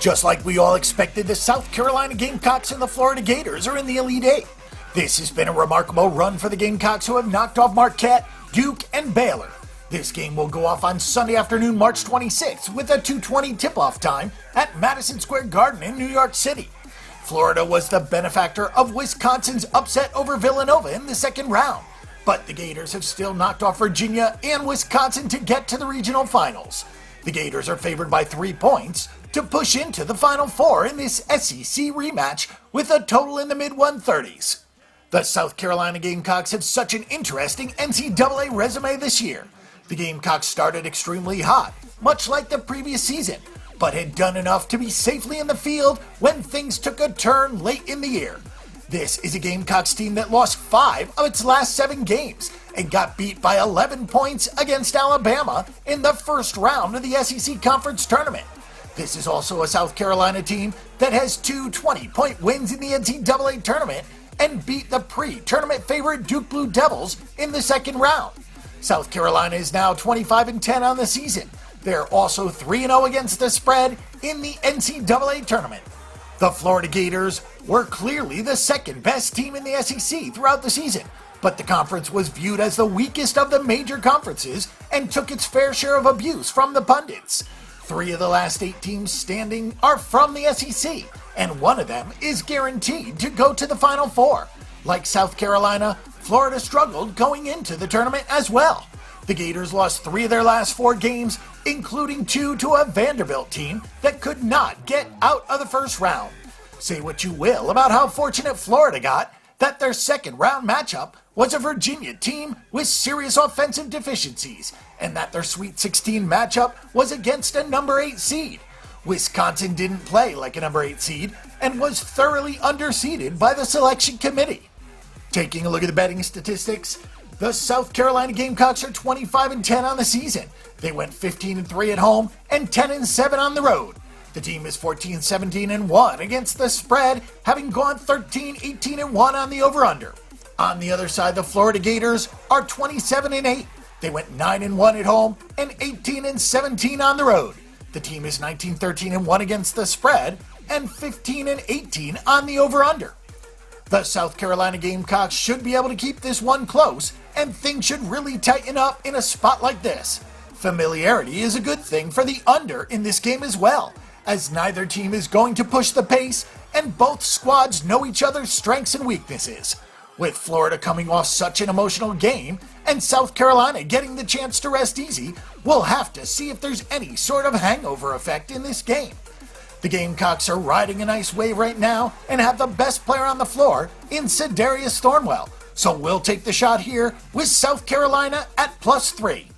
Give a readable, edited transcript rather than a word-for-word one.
Just like we all expected, the South Carolina Gamecocks and the Florida Gators are in the Elite Eight. This has been a remarkable run for the Gamecocks, who have knocked off Marquette, Duke, and Baylor. This game will go off on Sunday afternoon, March 26th, with a 2:20 tip-off time at Madison Square Garden in New York City. Florida was the benefactor of Wisconsin's upset over Villanova in the second round, but the Gators have still knocked off Virginia and Wisconsin to get to the regional finals. The Gators are favored by 3 points to push into the Final Four in this SEC rematch with a total in the mid-130s. The South Carolina Gamecocks have such an interesting NCAA resume this year. The Gamecocks started extremely hot, much like the previous season, but had done enough to be safely in the field when things took a turn late in the year. This is a Gamecocks team that lost 5 of its last 7 games and got beat by 11 points against Alabama in the first round of the SEC Conference Tournament. This is also a South Carolina team that has 2 20-point wins in the NCAA tournament and beat the pre-tournament favorite Duke Blue Devils in the second round. South Carolina is now 25-10 on the season. They're also 3-0 against the spread in the NCAA tournament. The Florida Gators were clearly the second best team in the SEC throughout the season, but the conference was viewed as the weakest of the major conferences and took its fair share of abuse from the pundits. 3 of the last 8 teams standing are from the SEC, and one of them is guaranteed to go to the Final Four. Like South Carolina, Florida struggled going into the tournament as well. The Gators lost 3 of their last 4 games, including 2 to a Vanderbilt team that could not get out of the first round. Say what you will about how fortunate Florida got that their second round matchup was a Virginia team with serious offensive deficiencies, and that their Sweet 16 matchup was against a number 8 seed. Wisconsin didn't play like a number 8 seed and was thoroughly underseeded by the selection committee. Taking a look at the betting statistics, the South Carolina Gamecocks are 25-10 on the season. They went 15-3 at home and 10-7 on the road. The team is 14-17-1 against the spread, having gone 13-18-1 on the over-under. On the other side, the Florida Gators are 27-8. They went 9-1 at home and 18-17 on the road. The team is 19-13-1 against the spread and 15-18 on the over-under. The South Carolina Gamecocks should be able to keep this one close, and things should really tighten up in a spot like this. Familiarity is a good thing for the under in this game as well, as neither team is going to push the pace, and both squads know each other's strengths and weaknesses. With Florida coming off such an emotional game, and South Carolina getting the chance to rest easy, we'll have to see if there's any sort of hangover effect in this game. The Gamecocks are riding a nice wave right now and have the best player on the floor in Sedarius Thornwell, so we'll take the shot here with South Carolina at +3.